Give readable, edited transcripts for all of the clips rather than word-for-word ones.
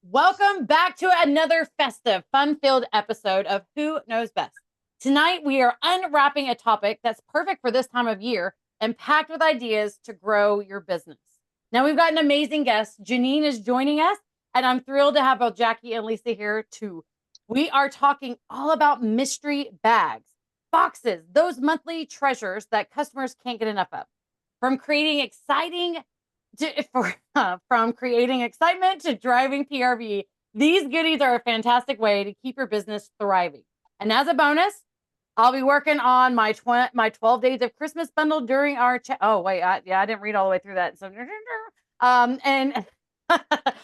Welcome back to another festive, fun-filled episode of Who Knows Best. Tonight, we are unwrapping a topic that's perfect for this time of year and packed with ideas to grow your business. Now, we've got an amazing guest. Jeannine is joining us, and I'm thrilled to have both Jacqui and Lisa here too. We are talking all about mystery bags, boxes, those monthly treasures that customers can't get enough of. From creating exciting from creating excitement to driving PRV, these goodies are a fantastic way to keep your business thriving. And as a bonus, I'll be working on my 12 days of Christmas bundle during our chat. Oh wait, I didn't read all the way through that. So, and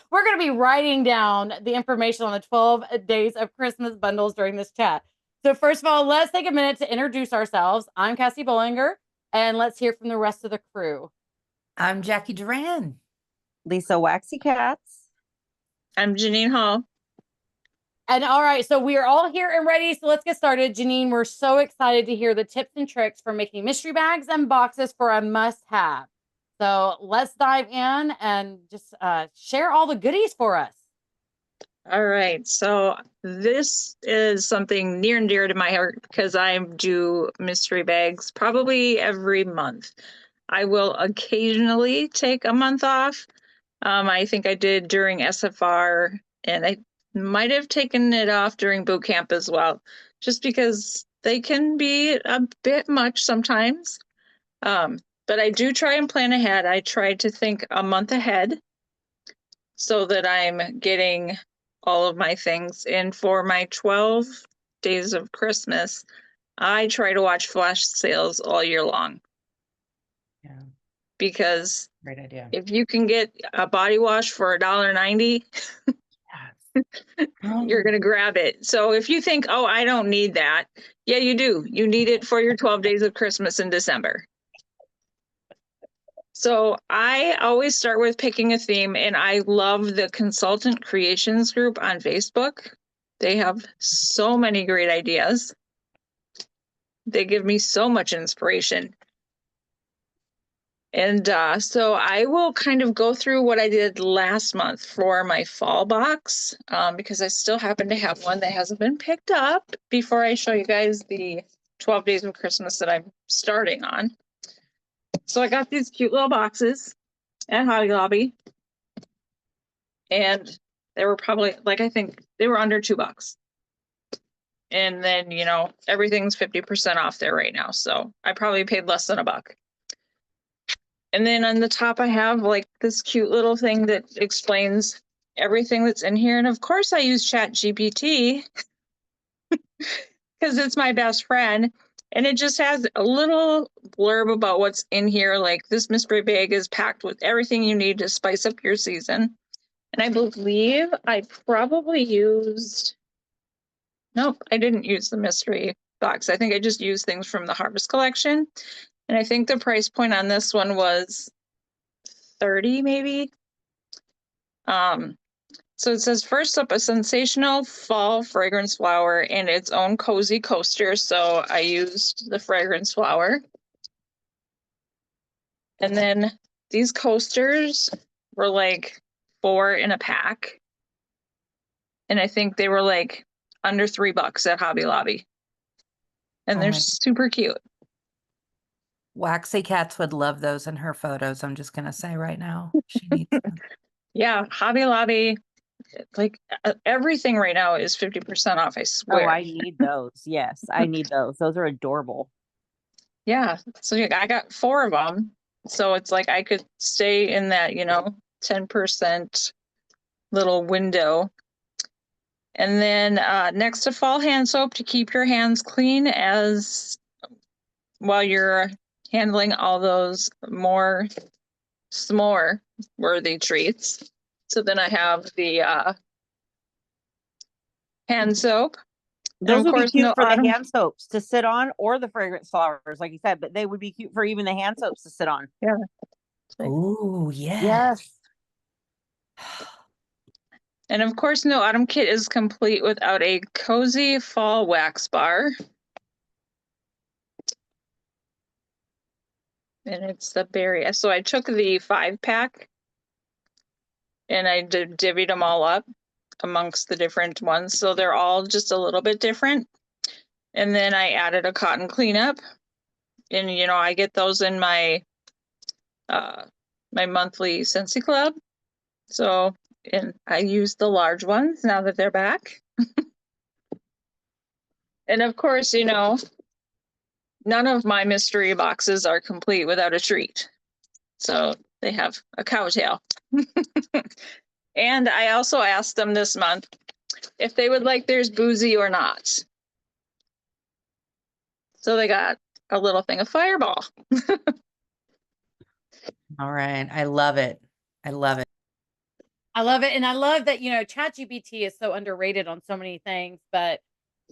we're going to be writing down the information on the 12 days of Christmas bundles during this chat. So first of all, let's take a minute to introduce ourselves. I'm Cassie Bollinger, and let's hear from the rest of the crew. I'm Jacqui Duran. Lisa Waxy Cats. I'm Jeannine Hall. And all right, so we are all here and ready. So let's get started. Jeannine, we're so excited to hear the tips and tricks for making mystery bags and boxes for a must-have. So let's dive in and just share all the goodies for us. All right, so this is something near and dear to my heart because I do mystery bags probably every month. I will occasionally take a month off. I think I did during SFR, and I might have taken it off during boot camp as well, just because they can be a bit much sometimes. But I do try and plan ahead. I try to think a month ahead so that I'm getting all of my things. And for my 12 days of Christmas, I try to watch flash sales all year long. Yeah. Because Great idea. if you can get a body wash for $1.90, you're going to grab it. So if you think, oh, I don't need that. Yeah, you do. You need it for your 12 days of Christmas in December. So I always start with picking a theme, and I love the Consultant Creations group on Facebook. They have so many great ideas. They give me so much inspiration. And so I will kind of go through what I did last month for my fall box, because I still happen to have one that hasn't been picked up before I show you guys the 12 days of Christmas that I'm starting on. So I got these cute little boxes at Hobby Lobby, and they were probably, like, I think they were under $2. And then, you know, everything's 50% off there right now. So I probably paid less than $1. And then on the top, I have like this cute little thing that explains everything that's in here. And of course I use ChatGPT because it's my best friend. And it just has a little blurb about what's in here. Like, this mystery bag is packed with everything you need to spice up your season. And I believe I probably used, nope, I didn't use the mystery box. I think I just used things from the Harvest Collection. And I think the price point on this one was 30 maybe. So it says, first up, a sensational fall fragrance flower and its own cozy coaster. So I used the fragrance flower. And then these coasters were like 4 in a pack. And I think they were like under $3 at Hobby Lobby. And they're super cute. Waxy Cats would love those in her photos. I'm just going to say right now. She needs them. Yeah, Hobby Lobby, like everything right now is 50% off, I swear. Oh, I need those. Yes, I need those. Those are adorable. Yeah, so I got 4 of them. So it's like I could stay in that, you know, 10% little window. And then next to fall hand soap to keep your hands clean as while you're handling all those more s'more worthy treats. So then I have the hand soap. Those would be cute for the hand soaps to sit on, or the fragrance flowers, like you said, but they would be cute for even the hand soaps to sit on. Yeah. Ooh, yes. And of course, no autumn kit is complete without a cozy fall wax bar. And it's the berry. So I took the 5-pack and I divvied them all up. amongst the different ones. So they're all just a little bit different. And then I added a cotton cleanup, and I get those in my my monthly Scentsy Club. So, and I use the large ones now that they're back. And of course, none of my mystery boxes are complete without a treat. So they have a cow tail. And I also asked them this month if they would like theirs boozy or not. So they got a little thing of Fireball. All right. I love it. I love it. I love it. And I love that, ChatGPT is so underrated on so many things, but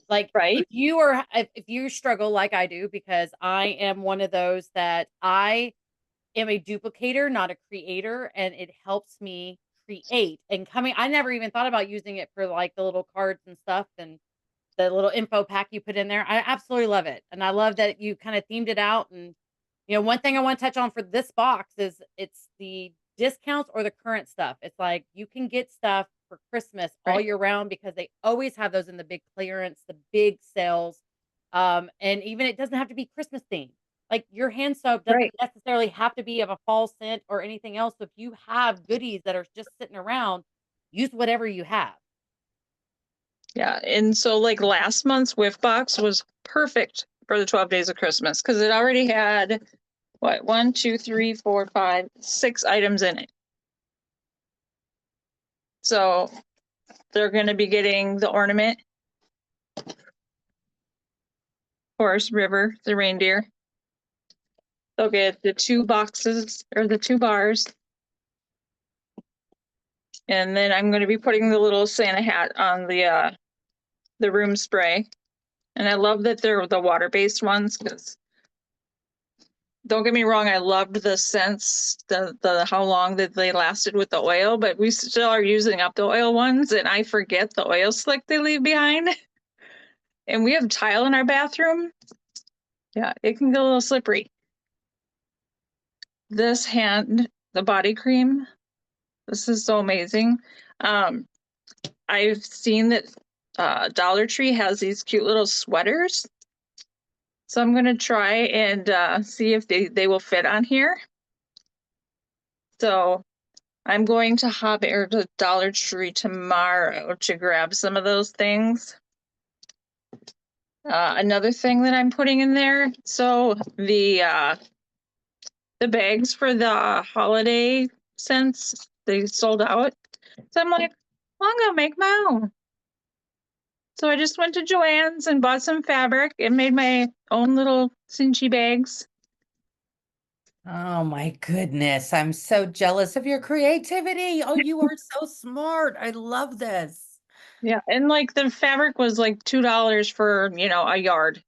like Right. if you struggle like I do, because I am one of those that I am a duplicator, not a creator, and it helps me create. And I never even thought about using it for like the little cards and stuff and the little info pack you put in there. I absolutely love it. And I love that you kind of themed it out. And, one thing I want to touch on for this box is it's the discounts or the current stuff. It's like you can get stuff for Christmas all Right. year round because they always have those in the big clearance, the big sales. And even it doesn't have to be Christmas themed. Like your hand soap doesn't Right. necessarily have to be of a fall scent or anything else. So if you have goodies that are just sitting around, use whatever you have. Yeah. And so like last month's whiff box was perfect for the 12 days of Christmas because it already had 1, 2, 3, 4, 5, 6 items in it. So they're going to be getting the ornament, of course, River, the reindeer. They'll get the 2 boxes or the 2 bars. And then I'm going to be putting the little Santa hat on the room spray. And I love that they're the water-based ones because don't get me wrong, I loved the scents, the how long that they lasted with the oil, but we still are using up the oil ones, and I forget the oil slick they leave behind. And we have tile in our bathroom. Yeah, it can get a little slippery. The body cream, this is so amazing. I've seen that Dollar Tree has these cute little sweaters. So I'm gonna try and see if they will fit on here. So I'm going to hop over to Dollar Tree tomorrow to grab some of those things. Another thing that I'm putting in there, so the bags for the holiday scents, they sold out. So I'm like, well, I'm gonna make my own. So I just went to Joann's and bought some fabric and made my own little cinchy bags. Oh my goodness. I'm so jealous of your creativity. Oh, you are so smart. I love this. Yeah, and like the fabric was like $2 for, a yard.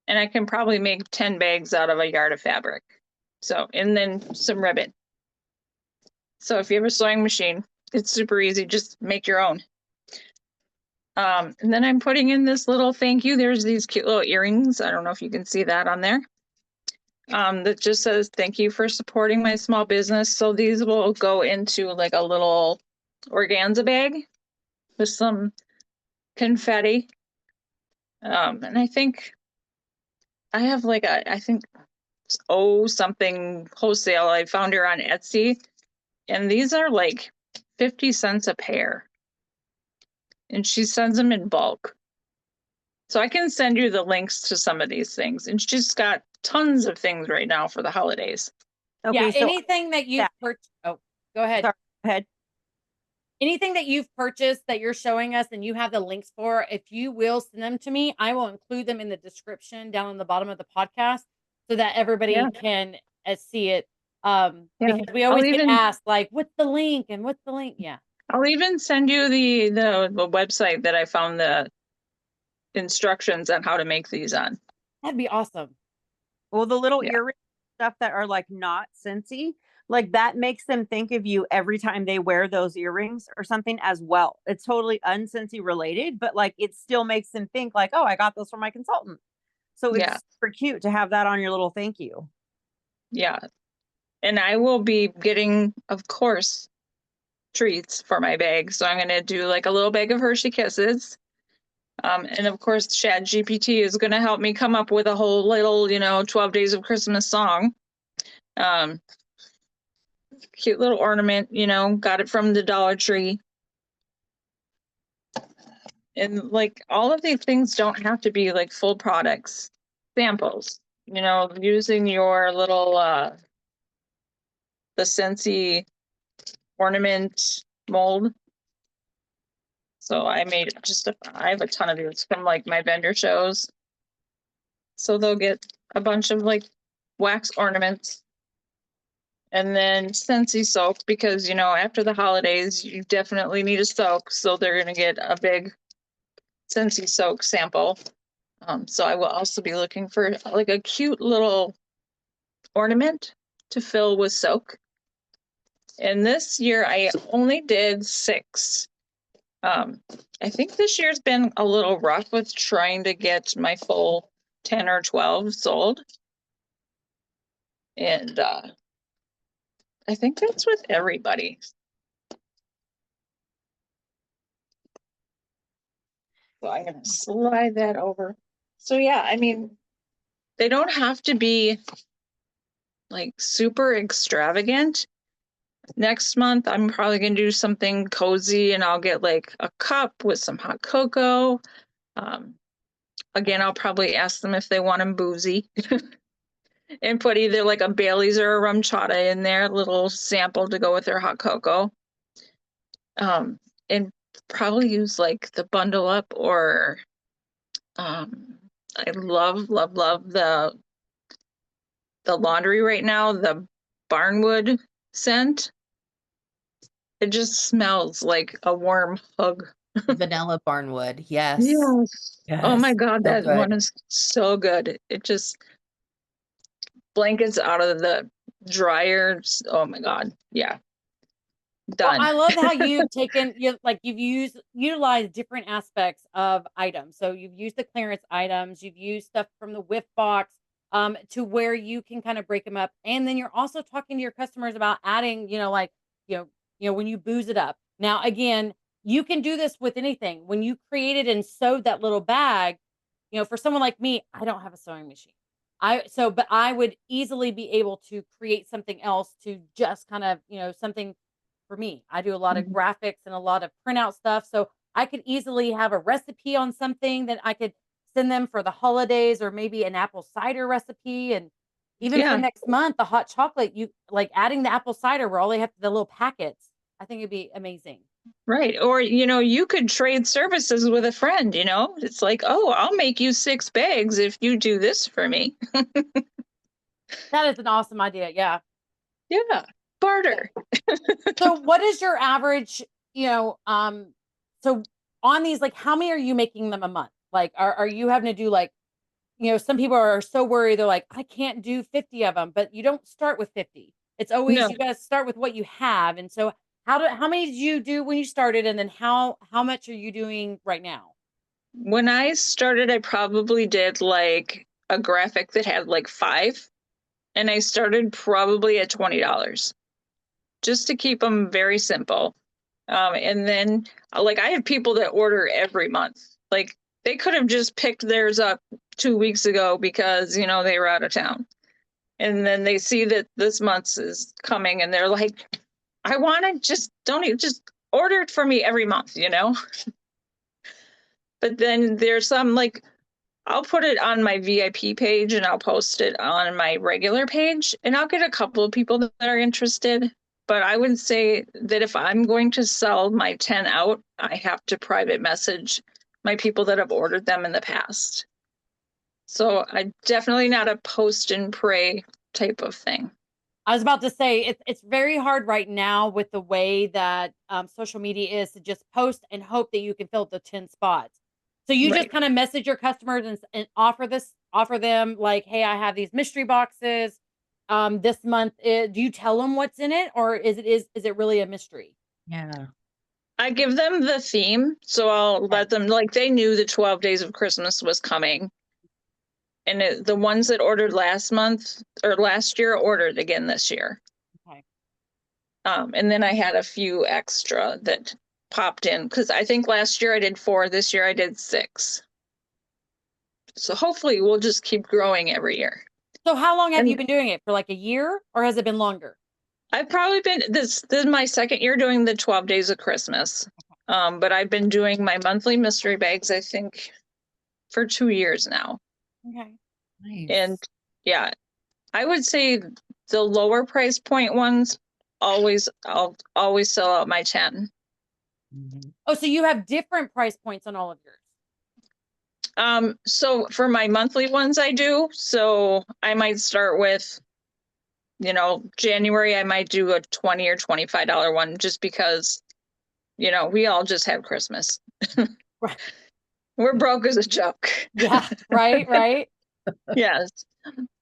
And I can probably make 10 bags out of a yard of fabric. So, and then some ribbon. So if you have a sewing machine, it's super easy. Just make your own. And then I'm putting in this little thank you. There's these cute little earrings. I don't know if you can see that on there. That just says, thank you for supporting my small business. So these will go into like a little organza bag with some confetti. And I think I have like I think something wholesale. I found her on Etsy, and these are like 50 cents a pair. And she sends them in bulk. So I can send you the links to some of these things. And she's got tons of things right now for the holidays. Okay, Yeah, so anything that you've purchased. Oh, go ahead. Sorry, go ahead. Anything that you've purchased that you're showing us and you have the links for, if you will send them to me, I will include them in the description down on the bottom of the podcast so that everybody can see it. Because we always get asked, like, what's the link and what's the link? Yeah. I'll even send you the website that I found the instructions on how to make these on. That'd be awesome. Well, the little earring stuff that are like not Scentsy, like that makes them think of you every time they wear those earrings or something as well. It's totally unscentsy related, but like it still makes them think like, oh, I got those from my consultant. So it's super cute to have that on your little thank you. Yeah. And I will be getting, of course, treats for my bag. So I'm going to do like a little bag of Hershey Kisses. And of course, ChatGPT is going to help me come up with a whole little, 12 Days of Christmas song. Cute little ornament, got it from the Dollar Tree. And like all of these things don't have to be like full products, samples, using your little, the Scentsy ornament mold. So I made I have a ton of these from like my vendor shows. So they'll get a bunch of like wax ornaments. And then Scentsy soak, because, after the holidays, you definitely need a soak. So they're going to get a big Scentsy soak sample. So I will also be looking for like a cute little ornament to fill with soak. And this year I only did 6. I think this year's been a little rough with trying to get my full 10 or 12 sold. And I think that's with everybody. So I'm going to slide that over. So yeah, I mean, they don't have to be like super extravagant. Next month, I'm probably going to do something cozy, and I'll get like a cup with some hot cocoa. Again, I'll probably ask them if they want them boozy and put either like a Bailey's or a rum chata in there, a little sample to go with their hot cocoa. And probably use like the bundle up, or I love the laundry right now, the Barnwood scent. It just smells like a warm hug. Vanilla Barnwood. Yes. Yes. Oh my God, So that good. one is so good. It just blankets out of the dryer. Oh my God. Yeah. Done. Well, I love how you've utilized different aspects of items. So you've used the clearance items, you've used stuff from the whiff box, to where you can kind of break them up. And then you're also talking to your customers about adding, when you booze it up. Now, again, you can do this with anything. When you created and sewed that little bag, for someone like me, I don't have a sewing machine. But I would easily be able to create something else to just kind of, something for me. I do a lot of graphics and a lot of printout stuff. So I could easily have a recipe on something that I could send them for the holidays, or maybe an apple cider recipe. And even for next month, the hot chocolate, you like adding the apple cider where all they have the little packets. I think it'd be amazing. Right. Or, you could trade services with a friend, it's like, oh, I'll make you 6 bags if you do this for me. That is an awesome idea. Yeah. Yeah. Barter. So what is your average, so on these, like, how many are you making them a month? Like, are you having to do like, some people are so worried. They're like, I can't do 50 of them, but you don't start with 50. It's always, No. you got to start with what you have. And so how many did you do when you started? And then how much are you doing right now? When I started, I probably did like a graphic that had like 5, and I started probably at $20 just to keep them very simple. And then like I have people that order every month. Like they could have just picked theirs up 2 weeks ago because, they were out of town. And then they see that this month's is coming and they're like, I want to just order it for me every month, But then there's some like, I'll put it on my VIP page and I'll post it on my regular page, and I'll get a couple of people that are interested. But I would say that if I'm going to sell my 10 out, I have to private message my people that have ordered them in the past. So I'm definitely not a post and pray type of thing. I was about to say it's very hard right now with the way that social media is, to just post and hope that you can fill the 10 spots. So you just kind of message your customers and offer them like, hey, I have these mystery boxes. This month, do you tell them what's in it, or is it really a mystery? Yeah. I give them the theme, so I'll let them, like, they knew the 12 Days of Christmas was coming. And the ones that ordered last month or last year ordered again this year. Okay. And then I had a few extra that popped in because I think last year I did 4, this year I did 6. So hopefully we'll just keep growing every year. So how long have And you been doing it? For like a year, or has it been longer? I've probably been, this is my second year doing the 12 days of Christmas. But I've been doing my monthly mystery bags, I think, for 2 years now. Okay. Nice. And yeah, I would say the lower price point ones I'll always sell out my 10. Mhm. Oh, so you have different price points on all of yours. So for my monthly ones I do, so I might start with, you know, January I might do a $20 or $25 one just because, you know, we all just have Christmas. Right. We're broke as a joke. Yeah, right. Yes.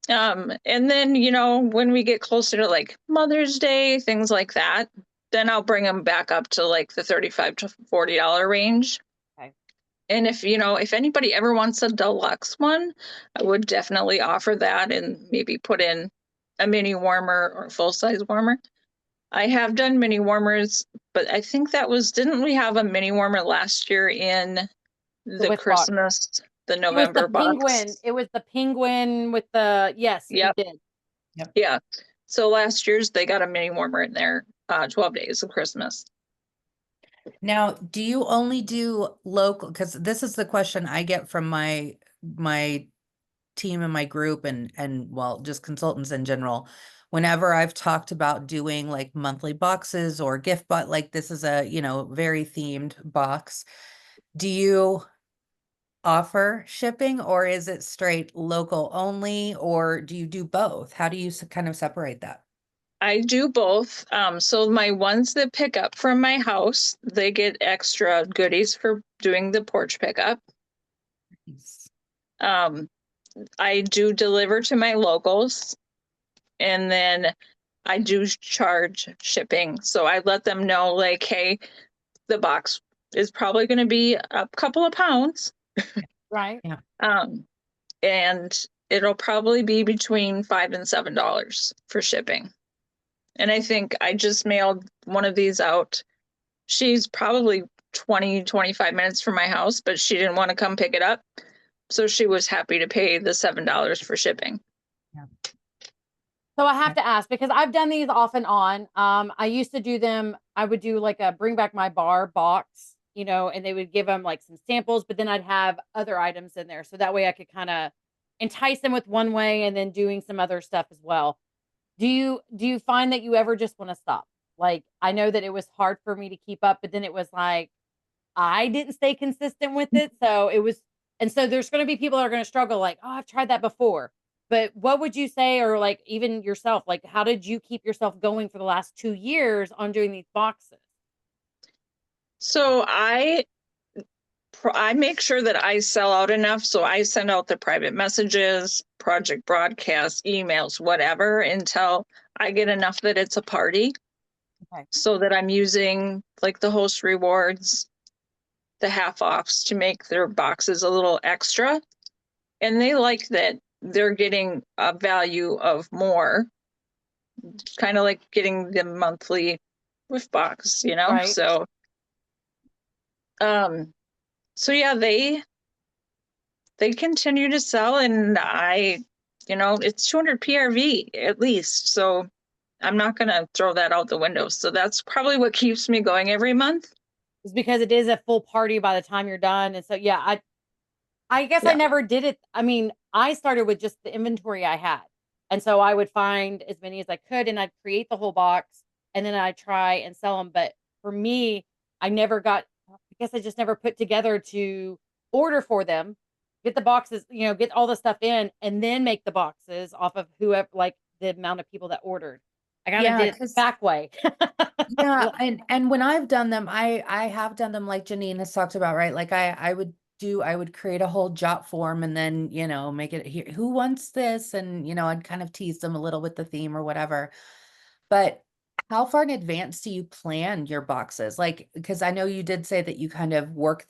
And then, you know, when we get closer to like Mother's Day, things like that, then I'll bring them back up to like the $35 to $40 range. Okay. And if, you know, if anybody ever wants a deluxe one, I would definitely offer that and maybe put in a mini warmer or full size warmer. I have done mini warmers, but I think didn't we have a mini warmer last year in the which box? Christmas, the It was November the penguin. box? It was the penguin with the, yes, Yep. we did. Yeah. So last year's they got a mini warmer in there, 12 days of Christmas. Now, do you only do local? Because this is the question I get from my team and my group and well, just consultants in general. Whenever I've talked about doing like monthly boxes or gift bot, like this is a, you know, very themed box. Do you offer shipping, or is it straight local only, or do you do both? How do you kind of separate that? I do both. So my ones that pick up from my house, they get extra goodies for doing the porch pickup. Nice. I do deliver to my locals, and then I do charge shipping. So I let them know, like, hey, the box is probably going to be a couple of pounds. Right. Yeah. And it'll probably be between $5 and $7 for shipping. And I think I just mailed one of these out. She's probably 20, 25 minutes from my house, but she didn't want to come pick it up. So she was happy to pay the $7 for shipping. Yeah. So I have to ask, because I've done these off and on. I used to do them. I would do like a bring back my bar box, you know, and they would give them like some samples, but then I'd have other items in there. So that way I could kind of entice them with one way and then doing some other stuff as well. Do you find that you ever just want to stop? Like, I know that it was hard for me to keep up, but then it was like I didn't stay consistent with it. So it was, and so there's going to be people that are going to struggle like, "Oh, I've tried that before." But what would you say, or like even yourself, like how did you keep yourself going for the last 2 years on doing these boxes? So I make sure that I sell out enough. So I send out the private messages, project broadcasts, emails, whatever, until I get enough that it's a party. Okay. So that I'm using like the host rewards, the half offs to make their boxes a little extra. And they like that they're getting a value of more, kind of like getting the monthly gift box, you know? Right. So yeah, they continue to sell, and you know, it's 200 PRV at least. So I'm not going to throw that out the window. So that's probably what keeps me going every month. Is because it is a full party by the time you're done. And so yeah, I guess I Yeah. never did it. I mean, I started with just the inventory I had. And so I would find as many as I could and I'd create the whole box and then I'd try and sell them. But for me, I guess I just never put together to order for them, get the boxes, you know, get all the stuff in and then make the boxes off of whoever, like the amount of people that ordered. I kind of Yeah, did it back way. yeah, and when I've done them, I have done them like Jeannine has talked about, right? Like I would create a whole jot form and then, you know, make it here, who wants this? And, you know, I'd kind of tease them a little with the theme or whatever. But how far in advance do you plan your boxes? Like, because I know you did say that you kind of work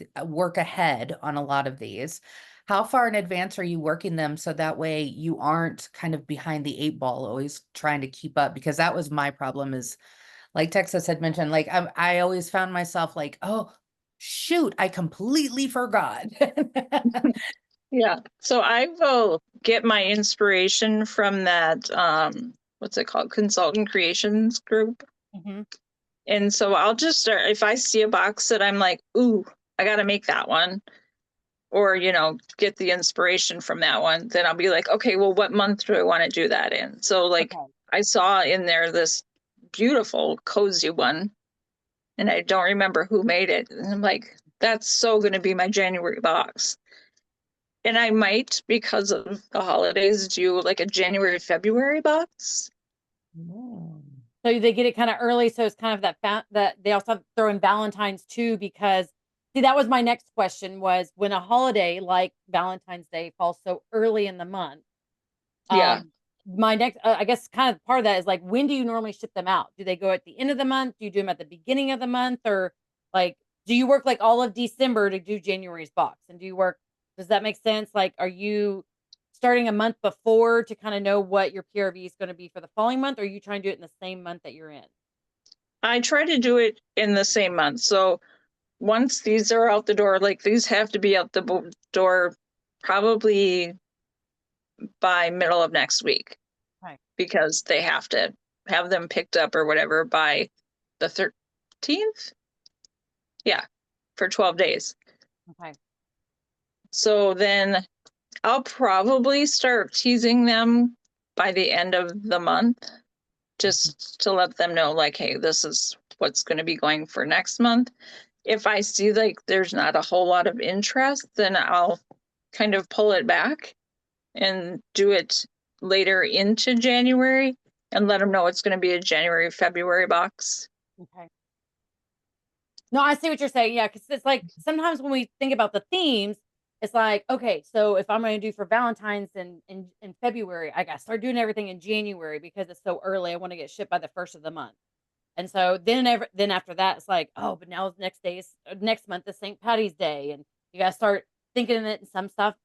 ahead on a lot of these. How far in advance are you working them so that way you aren't kind of behind the 8 ball, always trying to keep up? Because that was my problem is like Texas had mentioned, like I always found myself like, oh shoot, I completely forgot. Yeah. So I will get my inspiration from that, what's it called? Consultant Creations group. Mhm. And so I'll just start, if I see a box that I'm like, ooh, I got to make that one, or, get the inspiration from that one, then I'll be like, okay, well, what month do I want to do that in? So like Okay. I saw in there this beautiful cozy one, and I don't remember who made it. And I'm like, that's so going to be my January box. And I might, because of the holidays, do like a January, February box. Mm. So they get it kind of early, so it's kind of that they also have to throw in Valentine's too, because see, that was my next question, was when a holiday like Valentine's Day falls so early in the month. Yeah. My next, I guess, kind of part of that is like, when do you normally ship them out? Do they go at the end of the month? Do you do them at the beginning of the month, or like, do you work like all of December to do January's box? And does that make sense? Like, are you starting a month before to kind of know what your PRV is going to be for the following month, or are you trying to do it in the same month that you're in? I try to do it in the same month. So once these are out the door, like these have to be out the door probably by middle of next week. Right. Because they have to have them picked up or whatever by the 13th. Yeah, for 12 days. Okay. So then I'll probably start teasing them by the end of the month, just to let them know, like, hey, this is what's going to be going for next month. If I see like there's not a whole lot of interest, then I'll kind of pull it back and do it later into January and let them know it's going to be a January, February box. Okay. No, I see what you're saying. Yeah, because it's like sometimes when we think about the themes, it's like, okay, so if I'm going to do for Valentine's in February, I got to start doing everything in January because it's so early. I want to get shipped by the first of the month. And so then after that, it's like, oh, but now next month is St. Patty's Day, and you got to start thinking of it. And some stuff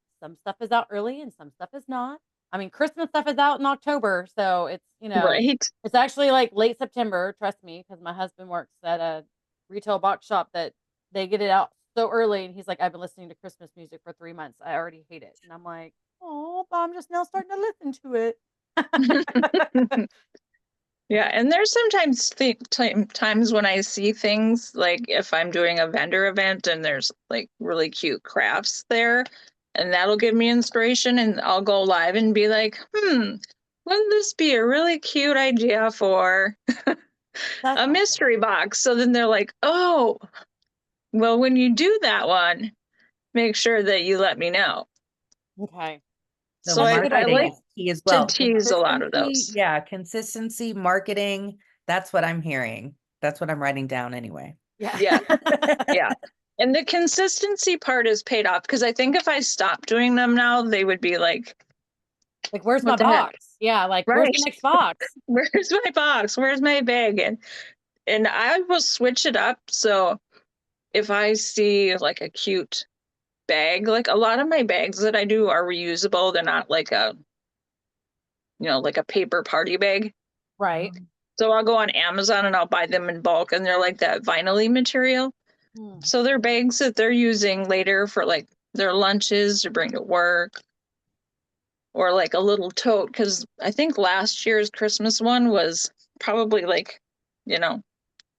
is out early, and some stuff is not. I mean, Christmas stuff is out in October, so it's Right. it's actually like late September. Trust me, because my husband works at a retail box shop that they get it out so early, and he's like, I've been listening to Christmas music for 3 months. I already hate it, and I'm like, oh, but I'm just now starting to listen to it. Yeah, and there's sometimes times when I see things like if I'm doing a vendor event and there's like really cute crafts there, and that'll give me inspiration, and I'll go live and be like, wouldn't this be a really cute idea for That's a awesome. mystery box? So then they're like, oh, well, when you do that one, make sure that you let me know. Okay. So So I marketing like is key as to well. tease a lot of Consistency, those. yeah, consistency, marketing. That's what I'm hearing. That's what I'm writing down anyway. Yeah. Yeah. Yeah. And the consistency part is paid off because I think if I stopped doing them now, they would be like, Like, where's my what the heck? box? Yeah, like, where's Right. the next box? Where's my box? Where's my bag? And I will switch it up. So if I see like a cute bag, like a lot of my bags that I do are reusable. They're not like like a paper party bag. Right. So I'll go on Amazon and I'll buy them in bulk, and they're like that vinyl-y material. Hmm. So they're bags that they're using later for like their lunches to bring to work, or like a little tote. Because I think last year's Christmas one was probably like,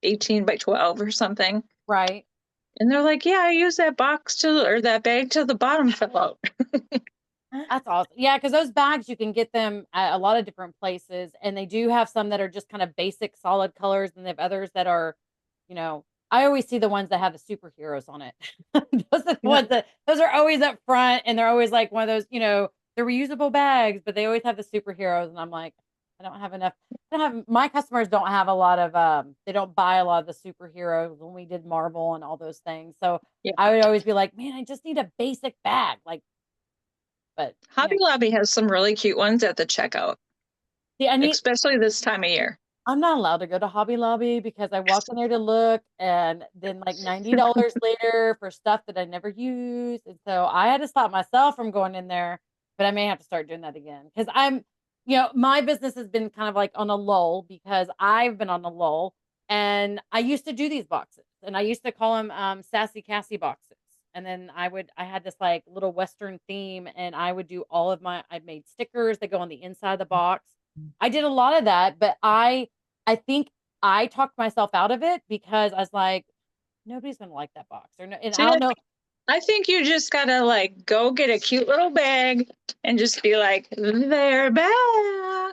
18 by 12 or something. Right. And they're like, yeah, I use that that bag till the bottom fell out. That's awesome. Yeah, because those bags, you can get them at a lot of different places, and they do have some that are just kind of basic solid colors, and they have others that are, I always see the ones that have the superheroes on it. Those are the ones those are always up front, and they're always like one of those, they're reusable bags, but they always have the superheroes, and I'm like, I don't have enough. My customers don't have a lot of they don't buy a lot of the superheroes when we did Marvel and all those things. So Yeah. I would always be like, man, I just need a basic bag. Like, but Hobby Lobby has some really cute ones at the checkout, see, especially this time of year. I'm not allowed to go to Hobby Lobby because I walk in there to look, and then like $90 later for stuff that I never use. And so I had to stop myself from going in there, but I may have to start doing that again because my business has been kind of like on a lull because I've been on a lull. And I used to do these boxes, and I used to call them Sassy Cassie boxes. And then I had this like little Western theme, and I would do I made stickers that go on the inside of the box. I did a lot of that, but I think I talked myself out of it because I was like, nobody's gonna like that box, or no, and See, I don't know. I think you just gotta like go get a cute little bag and just be like, they're back.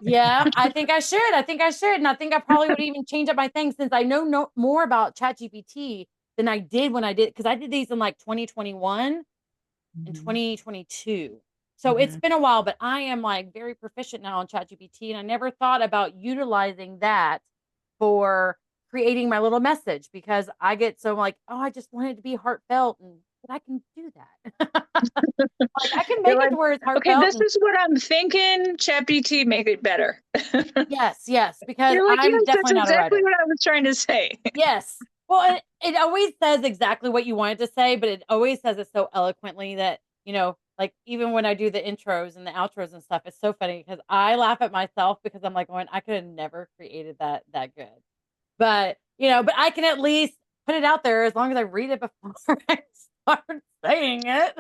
Yeah, I think I should. I think I should. And I think I probably would even change up my thing since I know no more about ChatGPT than I did when I did, because I did these in like 2021 and 2022. So it's been a while, but I am like very proficient now on ChatGPT. And I never thought about utilizing that for creating my little message, because I get so like, oh, I just want it to be heartfelt, and but I can do that. Like I can You're make it like, to where it's okay, heartfelt. this is what I'm thinking. ChatGPT, make it better. Yes, because You're like, I'm yes, that's definitely not a writer. exactly what I was trying to say. Yes. Well, it always says exactly what you want it to say, but it always says it so eloquently that, like even when I do the intros and the outros and stuff, it's so funny because I laugh at myself because I'm like, going, I could have never created that good. But, but I can at least put it out there as long as I read it before I start saying it.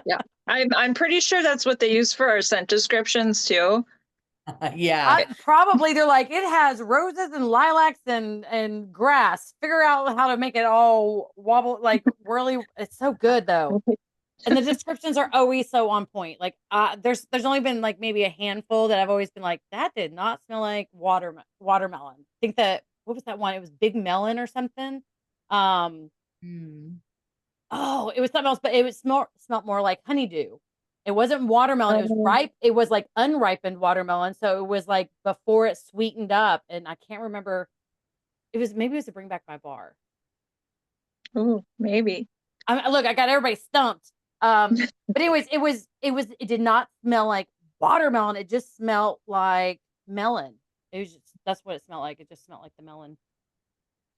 Yeah. I'm pretty sure that's what they use for our scent descriptions too. Yeah. Probably they're like, it has roses and lilacs and grass. Figure out how to make it all wobble, like whirly. It's so good though. And the descriptions are always so on point. Like there's only been like maybe a handful that I've always been like, that did not smell like watermelon. I think that, what was that one? It was Big Melon or something. Oh, it was something else, but it was smelled more like honeydew. It wasn't watermelon. It was ripe. It was like unripened watermelon. So it was like before it sweetened up. And I can't remember. Maybe it was to Bring Back My Bar. Oh, maybe. Look, I got everybody stumped. But anyways, it did not smell like watermelon. It just smelled like melon. That's what it smelled like. It just smelled like the melon.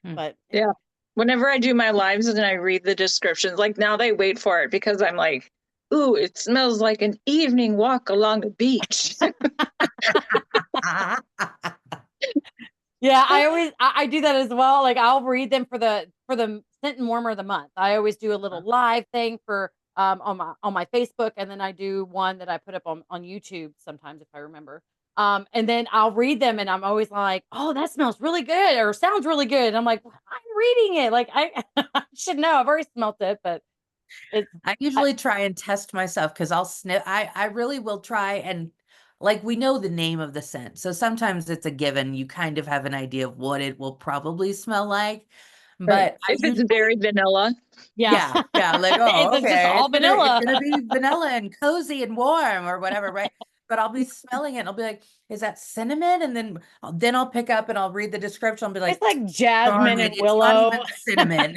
But yeah. Whenever I do my lives and I read the descriptions, like now they wait for it because I'm like, ooh, it smells like an evening walk along the beach. Yeah, I do that as well. Like I'll read them for the scent and warmer of the month. I always do a little live thing for on my Facebook, and then I do one that I put up on YouTube sometimes if I remember. And then I'll read them, and I'm always like, oh, that smells really good or sounds really good. And I'm like, well, I'm reading it. Like I should know. I've already smelt it, but I usually try and test myself because I'll sniff. I really will try, and like we know the name of the scent. So sometimes it's a given. You kind of have an idea of what it will probably smell like. But I if it's usually, very vanilla. yeah, like, oh, it's just okay, all vanilla. It's gonna be vanilla and cozy and warm or whatever, right? But I'll be smelling it and I'll be like, is that cinnamon? And then I'll pick up and I'll read the description. I'll be like, It's like jasmine and it's not willow. even cinnamon.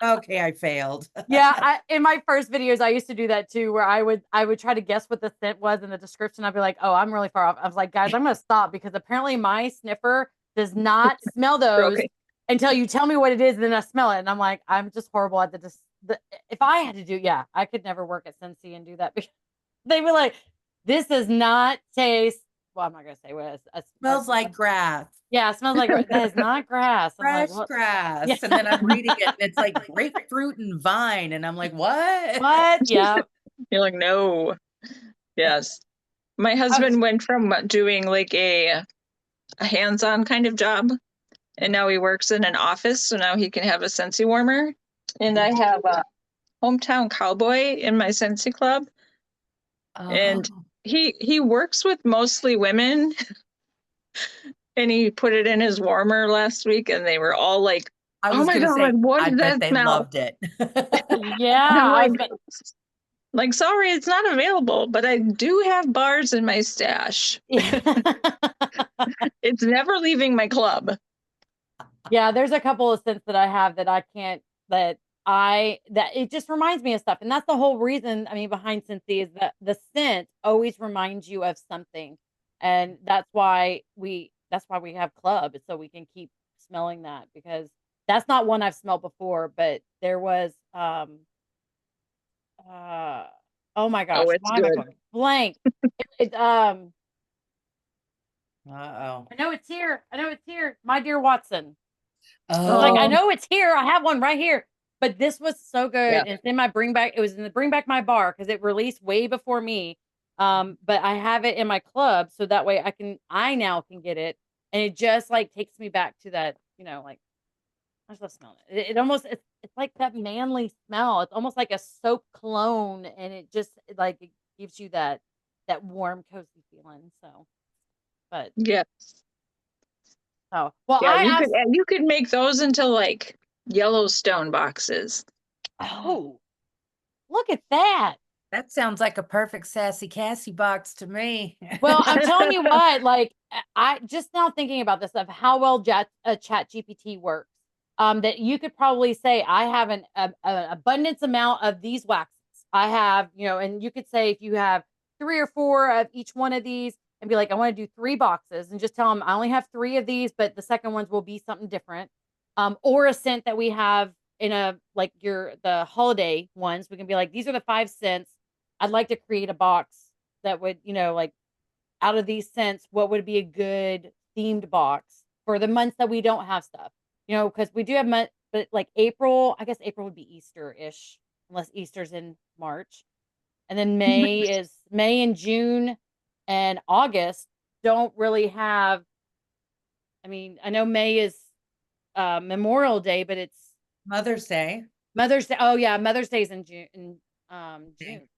Okay, I failed. Yeah, in my first videos, I used to do that too, where I would try to guess what the scent was in the description. I'd be like, oh, I'm really far off. I was like, guys, I'm gonna stop because apparently my sniffer does not smell those until you tell me what it is, and then I smell it. And I'm like, I'm just horrible at if I had to do, I could never work at Scentsy and do that because they'd be like, this does not taste. Well, I'm not gonna say what it Smells like grass. Yeah, it smells like that is not grass. I'm Fresh like, grass. Yeah. And then I'm reading it and it's like grapefruit and vine. And I'm like, what? What? Yeah. You're like, no. Yes. My husband went from doing like a hands-on kind of job, and now he works in an office, so now he can have a Scentsy warmer. And I have a hometown cowboy in my Scentsy club. And he works with mostly women. And he put it in his warmer last week, and they were all like, "Oh my God, what I does bet that they smell?" loved it. Yeah. Like, sorry, it's not available, but I do have bars in my stash. It's never leaving my club. Yeah, there's a couple of scents that I have that I can't, that it just reminds me of stuff. And that's the whole reason, I mean, behind Scentsy is that the scent always reminds you of something. And that's why we have club, so we can keep smelling that, because that's not one I've smelled before, but there was, oh my gosh, Oh, it's why am I good. going blank? It, Uh-oh. I know it's here. I know it's here. My dear Watson. Oh, Like, I Oh, know it's here. I have one right here. But this was so good. yeah. And it's in my bring back. It was in the bring back my bar because it released way before me. But I have it in my club so that way I now can get it. And it just like takes me back to that, like I just love smelling it. It almost it's like that manly smell. It's almost like a soap cologne, and it just like it gives you that warm, cozy feeling. So, but Yeah. oh well, Yeah, you could make those into like Yellowstone boxes. oh, look at that. that sounds like a perfect Sassy Cassie box to me. Well, I'm telling you what, like I just now thinking about this of how well Chat GPT works. That you could probably say I have an abundance amount of these waxes. I have, and you could say if you have 3 or 4 of each one of these, and be like, I want to do 3 boxes, and just tell them I only have 3 of these, but the second ones will be something different. Or a scent that we have in like the holiday ones, we can be like, these are the 5 scents. I'd like to create a box that would, like out of these scents, what would be a good themed box for the months that we don't have stuff? Because we do have month, but like April, I guess April would be Easter-ish, unless Easter's in March. And then May and June and August don't really have. I mean, I know May is Memorial Day, but it's Mother's Day. Mother's Day. Oh yeah, Mother's Day's in June. June.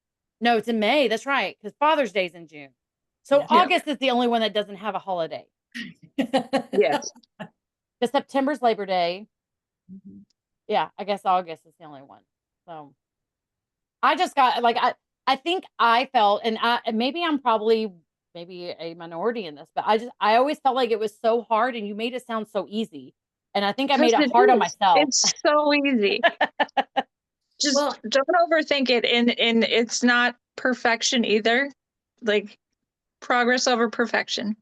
No, it's in May. That's right, because Father's Day's in June. So Yeah. August is the only one that doesn't have a holiday. Yes. Because September's Labor Day. Mhm. Yeah, I guess August is the only one. So I just got like I think I felt, and maybe I'm probably maybe a minority in this, but I always felt like it was so hard, and you made it sound so easy, and I think I made Because it it hard on is. myself. It's so easy. Just Well, don't overthink it. And it's not perfection either. Like progress over perfection.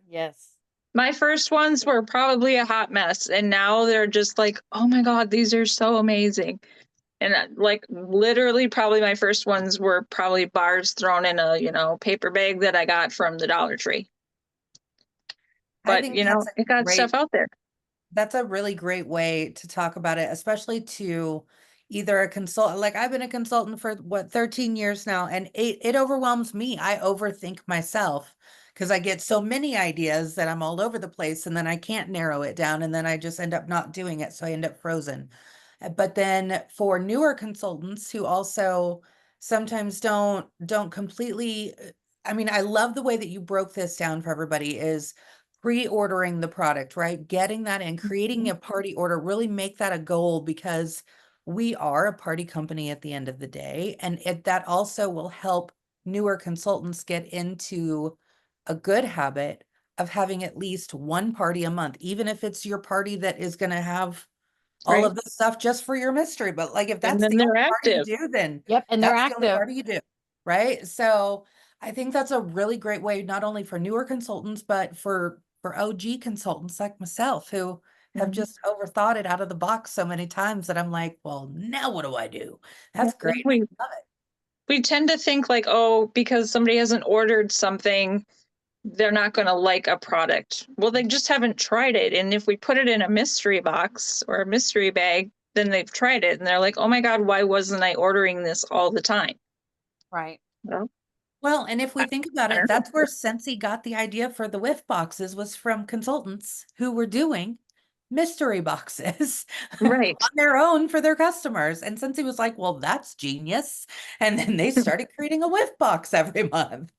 Yes. My first ones were probably a hot mess, and now they're just like, oh my God, these are so amazing. And like literally, probably my first ones were probably bars thrown in a paper bag that I got from the Dollar Tree. I But think that's it got stuff out there. that's a really great way to talk about it, especially to either a consultant. Like I've been a consultant for 13 years now, and it overwhelms me. I overthink myself because I get so many ideas that I'm all over the place, and then I can't narrow it down, and then I just end up not doing it. So I end up frozen. But then for newer consultants who also sometimes don't completely, I mean, I love the way that you broke this down for everybody is pre-ordering the product, right? Getting that and creating a party order, really make that a goal because we are a party company at the end of the day. And that also will help newer consultants get into a good habit of having at least one party a month, even if it's your party that is going to have all Right. of this stuff just for your mystery. But like, if And that's then the they're only party you active. do, then Yep, and they're that's the only active. party you do, right? So I think that's a really great way, not only for newer consultants, but for OG consultants like myself who have Mhm. just overthought it out of the box so many times that I'm like, well, now what do I do? Yeah, That's great. We, I love it. we tend to think like, oh, because somebody hasn't ordered something, they're not going to like a product. Well, they just haven't tried it. And if we put it in a mystery box or a mystery bag, then they've tried it and they're like, oh my God, why wasn't I ordering this all the time? Right. Well, Well, and if we think about I it, don't know. that's where Scentsy got the idea for the whiff boxes was from consultants who were doing mystery boxes Right. on their own for their customers. And Scentsy was like, well, that's genius. And then they started creating a whiff box every month.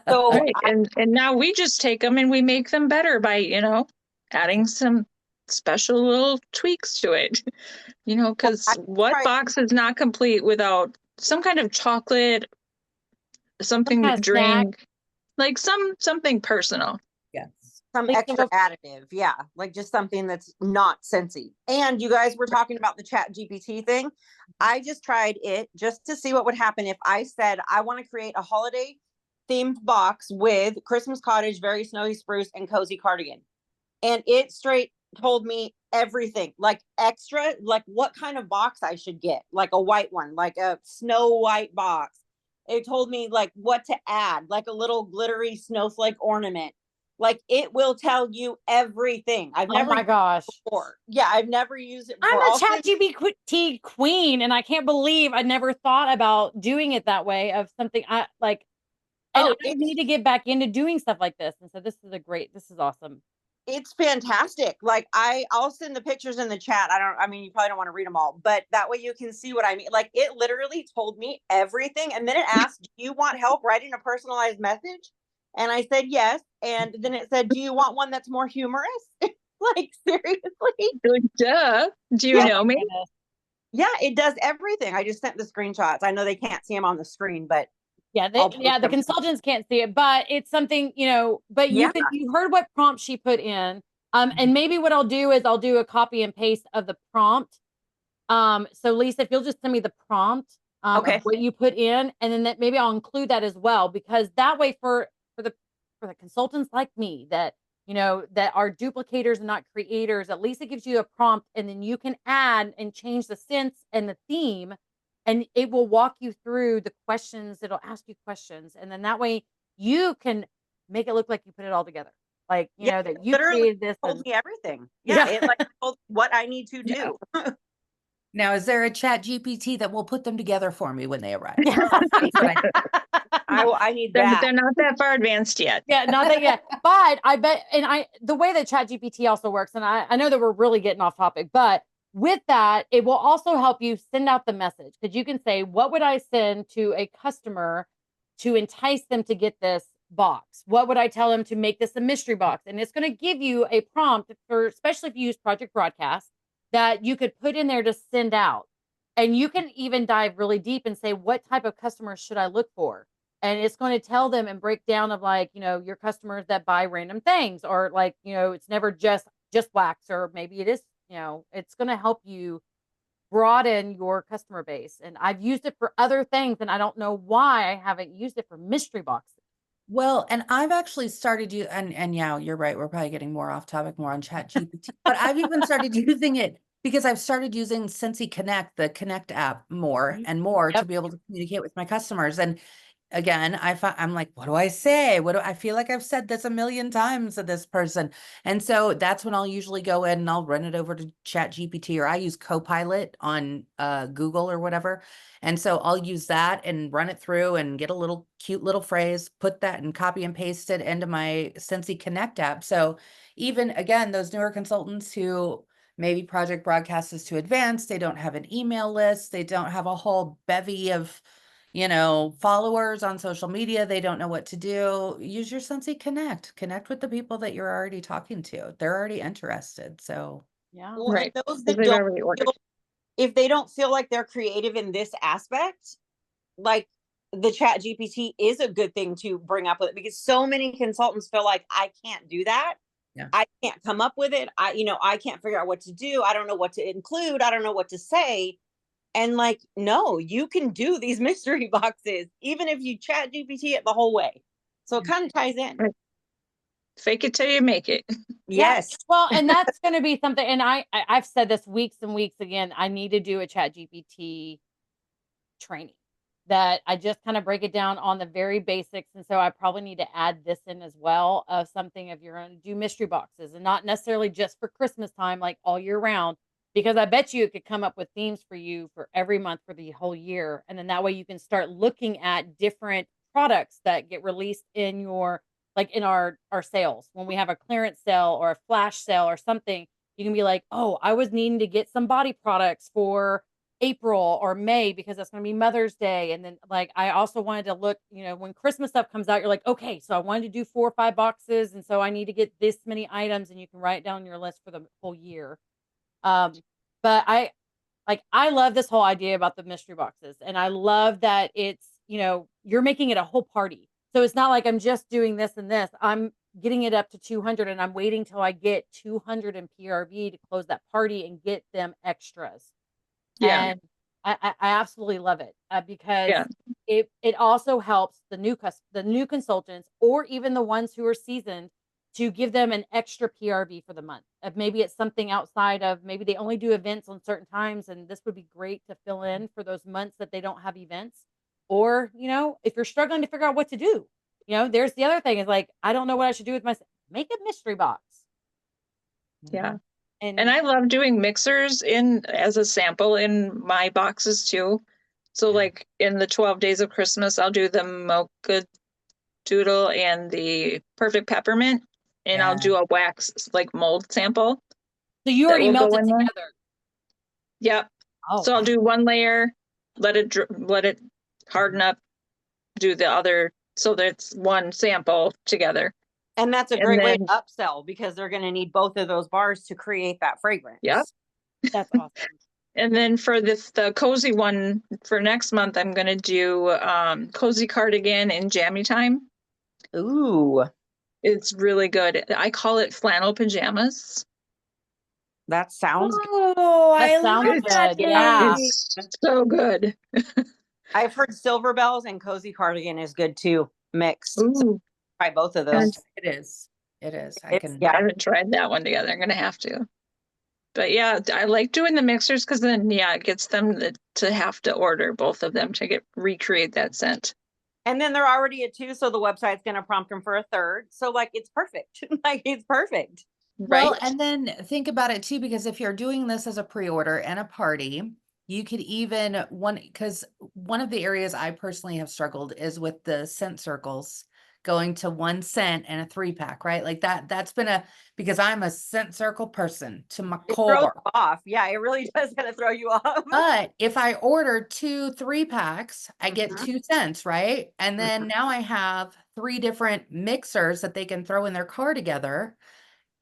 So Right. And now we just take them and we make them better by, adding some special little tweaks to it. Because I what tried box is not complete without some kind of chocolate, something kind to of snack. drink, like something personal. Yes. some Leave extra them additive. Yeah. Like just something that's not Scentsy. And you guys were talking about the ChatGPT thing. I just tried it just to see what would happen if I said, I want to create a holiday themed box with Christmas Cottage, Very Snowy Spruce, and Cozy Cardigan. And it straight told me everything, like extra, like what kind of box I should get, like a white one, like a snow white box. It told me like what to add, like a little glittery snowflake ornament, Like it will tell you everything. I've Oh never my used gosh. it before. Yeah, I've never used it I'm before. a Also, ChatGPT queen, and I can't believe I never thought about doing it that way of something I like. And oh, I need to get back into doing stuff like this. And so this is awesome. it's fantastic. Like I'll send the pictures in the chat. I mean, you probably don't want to read them all, but that way you can see what I mean. Like it literally told me everything. And then it asked, do you want help writing a personalized message? And I said, yes. And then it said, do you want one that's more humorous? Like seriously? Like, duh. Do you Yeah. know me? Yeah, it does everything. I just sent the screenshots. I know they can't see them on the screen, but Yeah, I'll post the them. consultants can't see it, but it's something, but Yeah. you heard what prompt she put in. And maybe what I'll do is I'll do a copy and paste of the prompt. So Lisa, if you'll just send me the prompt Okay. of what you put in, and then that maybe I'll include that as well, because that way for the consultants like me that that are duplicators and not creators, at least it gives you a prompt, and then you can add and change the sense and the theme, and it will walk you through the questions. It'll ask you questions, and then that way you can make it look like you put it all together, like Yeah, that you literally created this. told And, me everything. Yeah, Yeah. it like told me what I need to do. Now, is there a ChatGPT that will put them together for me when they arrive? Yeah. I need that. They're not that far advanced yet. Yeah, not that yet. But I bet, and the way that ChatGPT also works, and I know that we're really getting off topic, but with that, it will also help you send out the message, because you can say, what would I send to a customer to entice them to get this box? What would I tell them to make this a mystery box? And it's going to give you a prompt for, especially if you use Project Broadcast, that you could put in there to send out. And you can even dive really deep and say, what type of customers should I look for? And it's going to tell them and break down of like, your customers that buy random things, or like, it's never just wax, or maybe it is, it's going to help you broaden your customer base. And I've used it for other things, and I don't know why I haven't used it for mystery boxes. Well, and I've actually started you and yeah, you're right. We're probably getting more off topic, more on ChatGPT, but I've even started using it because I've started using Scentsy Connect, the Connect app, more and more to Yep. be able to communicate with my customers. And again, I'm like, what do I say? I feel like I've said this a million times to this person. And so that's when I'll usually go in and I'll run it over to ChatGPT, or I use Copilot on Google or whatever. And so I'll use that and run it through and get a little cute little phrase, put that and copy and paste it into my Scentsy Connect app. So even again, those newer consultants who maybe Project Broadcast is too advanced, they don't have an email list, they don't have a whole bevy of followers on social media, they don't know what to do. Use your Scentsy Connect with the people that you're already talking to. They're already interested. So Yeah. Well, Right. and those Because that they've don't already ordered. feel, if they don't feel like they're creative in this aspect, like the Chat GPT is a good thing to bring up with it, because so many consultants feel like I can't do that. Yeah. I can't come up with it. I can't figure out what to do. I don't know what to include. I don't know what to say. And like, no, you can do these mystery boxes, even if you Chat GPT it the whole way. So it kind of ties in. Right. Fake it till you make it. Yes. Well, and that's going to be something. And I've said this weeks and weeks again. I need to do a Chat GPT training that I just kind of break it down on the very basics. And so I probably need to add this in as well, of something of your own, do mystery boxes, and not necessarily just for Christmas time, like all year round, because I bet you it could come up with themes for you for every month for the whole year. And then that way you can start looking at different products that get released in in our sales. When we have a clearance sale or a flash sale or something, you can be like, oh, I was needing to get some body products for April or May, because that's going to be Mother's Day. And then like, I also wanted to look, when Christmas stuff comes out, you're like, okay, so I wanted to do 4 or 5 boxes. And so I need to get this many items, and you can write down your list for the whole year. But I love this whole idea about the mystery boxes. And I love that it's, you're making it a whole party. So it's not like I'm just doing this and this. I'm getting it up to 200, and I'm waiting till I get 200 in PRV to close that party and get them extras. Yeah. And I absolutely love it, because Yeah. it also helps the new consultants, or even the ones who are seasoned, to give them an extra PRV for the month. If maybe it's something outside of, maybe they only do events on certain times, and this would be great to fill in for those months that they don't have events. Or, if you're struggling to figure out what to do, there's the other thing is like, I don't know what I should do with my, make a mystery box. Yeah. And And I love doing mixers in as a sample in my boxes too. So like in the 12 days of Christmas, I'll do the mocha doodle and the perfect peppermint, and I'll Yeah. do a wax like mold sample. so you that already will go melted in there. together. Yep. Oh, So I'll do one layer, let it harden up, do the other, so that's one sample together. And that's a And great way to then- upsell because they're going to need both of those bars to create that fragrance. Yep. that's awesome. And then for the cozy one for next month, I'm gonna do Cozy Cardigan and Jammy Time. Ooh, It's really good. I call it flannel pajamas. that sounds good. Oh, That I sounds love that. good, yeah. Jacqui. It's so good. I've heard Silver Bells and Cozy Cardigan is good too, mixed. So Ooh, try both of and those. It is. It is. I It's- can. I yeah. haven't tried that one together. I'm gonna have to. But yeah, I like doing the mixers because then it gets them to have to order both of them to recreate that scent. And then they're already at 2, so the website's going to prompt them for a 3rd. So like it's perfect. Like it's perfect. Well, Right? and then think about it too, because if you're doing this as a pre-order and a party, you could even because one of the areas I personally have struggled is with the scent circles going to 1 scent and a 3-pack, right? Like that's been because I'm a scent circle person to my It throws core. you off. Yeah, it really does kind of throw you off. But if I order 2 3-packs, I get Mhm. 2 cents, right? And then now I have 3 different mixers that they can throw in their car together.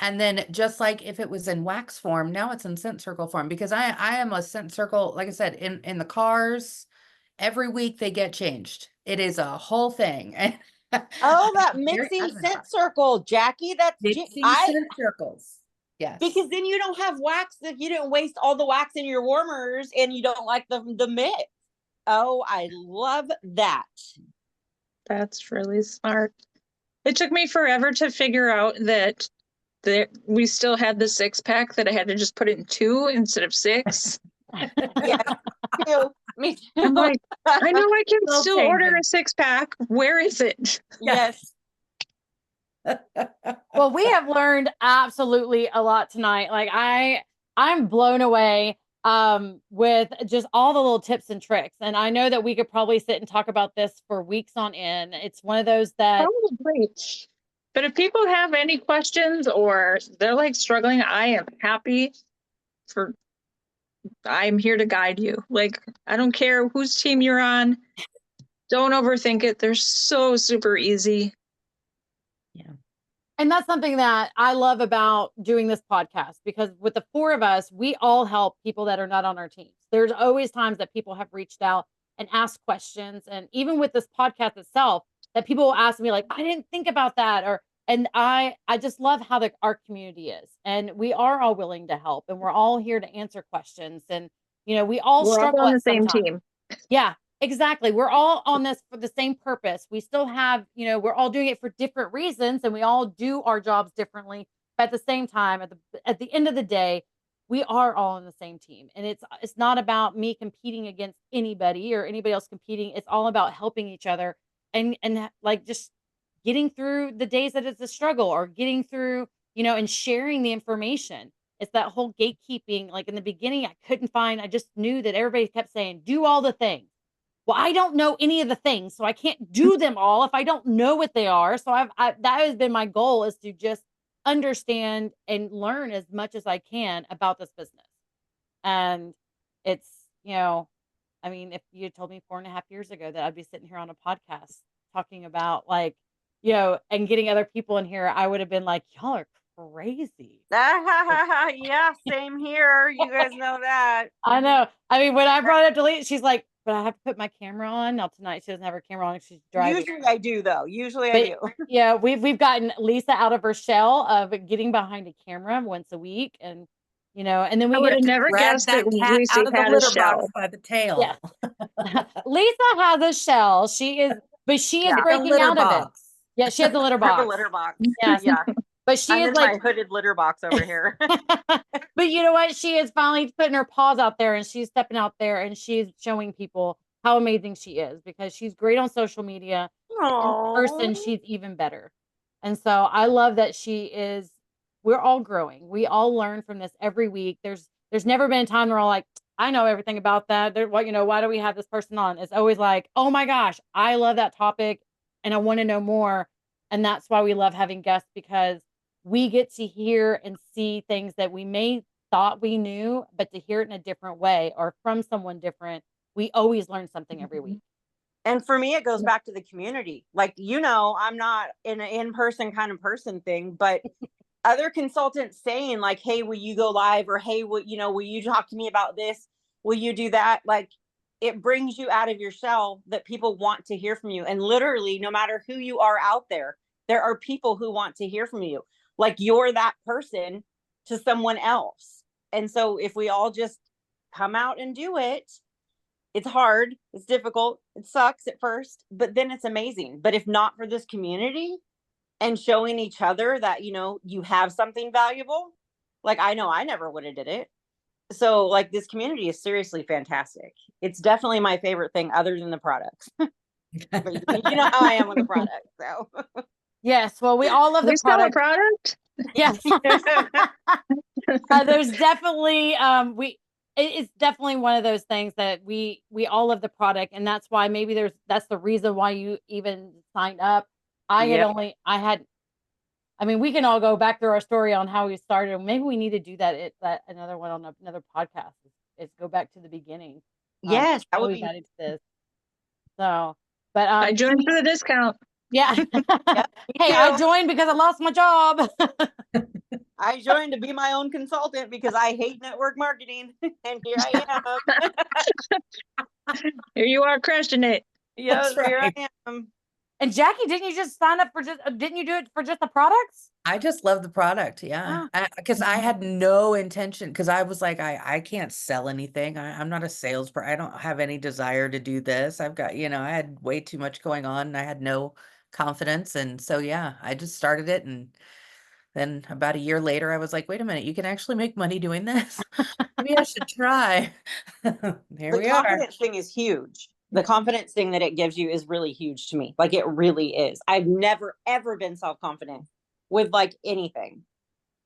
And then just like if it was in wax form, now it's in scent circle form because I am a scent circle, like I said, in the cars, every week they get changed. It is a whole thing. Oh, that I'm very mixing adamant about scent circle, Jacqui. That's mixing I scent circles. Yes. because then you don't have wax if you didn't waste all the wax in your warmers and you don't like the mix. Oh, I love that. That's really smart. It took me forever to figure out that we still had the 6-pack that I had to just put it in 2 instead of 6. Yeah, me too. I'm like, I know I can Still still order changing. a 6-pack. Where is it? Yes. Well, we have learned absolutely a lot tonight. Like I'm blown away with just all the little tips and tricks. And I know that we could probably sit and talk about this for weeks on end. It's one of those that Probably. But if people have any questions or they're like struggling, I am happy I'm here to guide you. Like, I don't care whose team you're on. Don't overthink it. They're so super easy. and that's something that I love about doing this podcast because with the 4 of us, we all help people that are not on our teams. There's always times that people have reached out and asked questions. And even with this podcast itself, that people will ask me, like, I didn't think about that. And I just love how our community is. And we are all willing to help and we're all here to answer questions. And, we all We're struggle all on at the same some time. team. Yeah, exactly. We're all on this for the same purpose. We still have, we're all doing it for different reasons and we all do our jobs differently. But at the same time, at the end of the day, we are all on the same team. And it's not about me competing against anybody or anybody else competing. It's all about helping each other and like just getting through the days that it's a struggle or getting through, and sharing the information. It's that whole gatekeeping. Like in the beginning, I just knew that everybody kept saying, do all the things. Well, I don't know any of the things, so I can't do them all if I don't know what they are. So that has been my goal, is to just understand and learn as much as I can about this business. And it's, I mean, if you told me 4.5 years ago that I'd be sitting here on a podcast talking about and getting other people in here, I would have been like, y'all are crazy. Yeah, same here. You guys know that. I know. I mean, when I brought it up to Lee, she's like, but I have to put my camera on. Now tonight she doesn't have her camera on. She's driving. Usually I do though. Usually I do. Yeah, we've gotten Lisa out of her shell of getting behind a camera once a week, and and then I we would have get never Grab guessed that that cat Lucy out of the had a litter shell. box by the tail. Yeah. Lisa has a shell. She is Yeah. breaking litter out of it. box. Yeah, she has a litter I have box. a litter box. Yes. Yeah. But she I'm is in like my hooded litter box over here. but you know what? She is finally putting her paws out there and she's stepping out there and she's showing people how amazing she is because she's great on social media. In person, Aww. she's even better. And so I love that we're all growing. We all learn from this every week. There's never been a time where we're like, I know everything about that. Why do we have this person on? It's always like, oh my gosh, I love that topic and I want to know more. And that's why we love having guests, because we get to hear and see things that we may thought we knew, but to hear it in a different way or from someone different, we always learn something every week. And for me, it goes back to the community. Like, I'm not in an in-person kind of person thing, but other consultants saying like, hey, will you go live? Or, hey, will you talk to me about this? Will you do that? Like, it brings you out of your shell that people want to hear from you. And literally, no matter who you are out there are people who want to hear from you. Like, you're that person to someone else. And so if we all just come out and do it, it's hard, it's difficult, it sucks at first, but then it's amazing. But if not for this community and showing each other that, you have something valuable, like, I know I never would have did it. So like, this community is seriously fantastic. It's definitely my favorite thing other than the products. But you know how I am with the product. So yes, well, we all love the We sell a product. product. Yes. There's definitely it's definitely one of those things that we all love the product, and that's why maybe that's the reason why you even signed up. We can all go back through our story on how we started. Maybe we need to do that another one on another podcast is go back to the beginning. Yes, that would we be got into this. So, but I joined for the discount. yeah. Yep, Hey, too. I joined because I lost my job. I joined to be my own consultant because I hate network marketing, and here I am. Here you are crushing it. Yes, That's here right. I am. And Jacqui, didn't you just sign up didn't you do it for just the products? I just love the product. Yeah. Because I had no intention, because I was like, I can't sell anything. I'm not a salesperson. I don't have any desire to do this. I've got, I had way too much going on and I had no confidence. And so, yeah, I just started it. And then about a year later, I was like, wait a minute, you can actually make money doing this. Maybe I should try. Here The we are. confidence thing is huge. The confidence thing that it gives you is really huge to me. Like, it really is. I've never, ever been self-confident with like anything,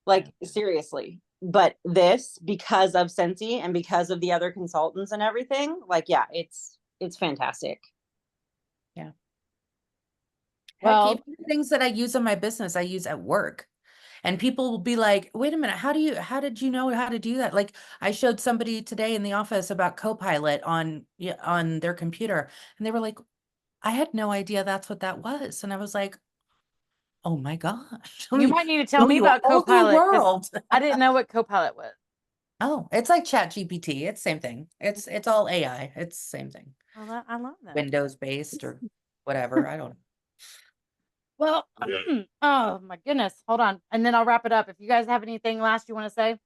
like seriously. But this, because of Scentsy and because of the other consultants and everything, like, yeah, it's fantastic. Yeah. Well, Heck, even the things that I use in my business, I use at work. And people will be like, wait a minute, how did you know how to do that? Like, I showed somebody today in the office about Copilot on their computer, and they were like, I had no idea that's what that was. And I was like, oh my gosh. you might need to tell me about all the Copilot, 'cause world. I didn't know what Copilot was. Oh, it's like ChatGPT. It's same thing. It's all AI. It's the same thing. I love that. Windows based or whatever. I don't know. Well, oh my goodness. Hold on. And then I'll wrap it up. If you guys have anything last you want to say.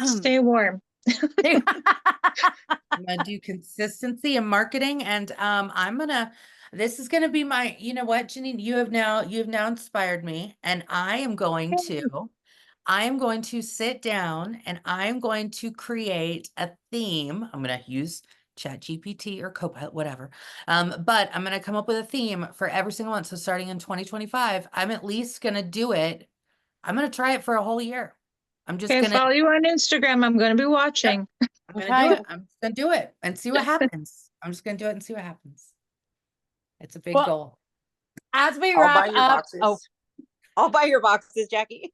Stay warm. I'm gonna do consistency and marketing, and this is gonna be my, you know what, Jeannine, you have now inspired me, and I am going to sit down and I'm going to create a theme. I'm gonna use ChatGPT or Copilot, whatever. But I'm gonna come up with a theme for every single one. So starting in 2025, I'm at least gonna do it. I'm gonna try it for a whole year. I'm just Okay, gonna follow you on Instagram. I'm going to be watching. I'm gonna do it. I'm just gonna do it and see what happens. I'm just gonna do it and see what happens. It's a big goal. As we I'll wrap buy your up, boxes. I'll buy your boxes, Jacqui.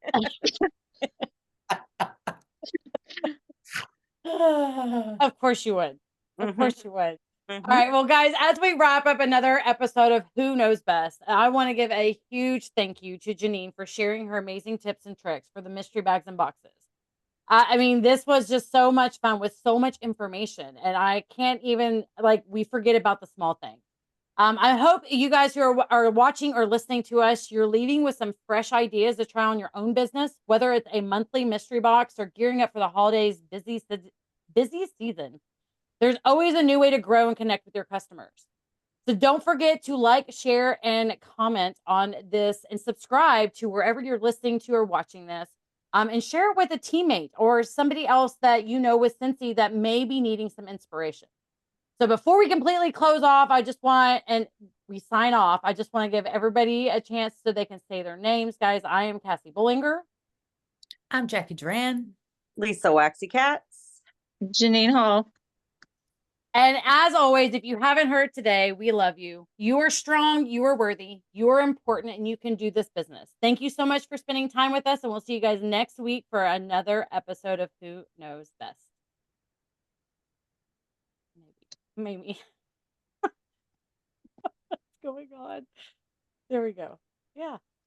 of course you would. Of course you would. Mhm. All right. Well, guys, as we wrap up another episode of Who Knows Best, I want to give a huge thank you to Jeannine for sharing her amazing tips and tricks for the mystery bags and boxes. This was just so much fun with so much information, and I can't even, we forget about the small things. I hope you guys who are watching or listening to us, you're leaving with some fresh ideas to try on your own business, whether it's a monthly mystery box or gearing up for the holidays busy season. There's always a new way to grow and connect with your customers. So don't forget to like, share, and comment on this, and subscribe to wherever you're listening to or watching this. And share it with a teammate or somebody else that you know with Scentsy that may be needing some inspiration. So before we completely close off, I just want, and we sign off, I just want to give everybody a chance so they can say their names. Guys, I am Cassie Bullinger. I'm Jacqui Duran. Lisa Waxy Cats. Jeannine Hall. And as always, if you haven't heard today, we love you. You are strong, you are worthy, you are important, and you can do this business. Thank you so much for spending time with us, and we'll see you guys next week for another episode of Who Knows Best. Maybe. What's going on? There we go. Yeah.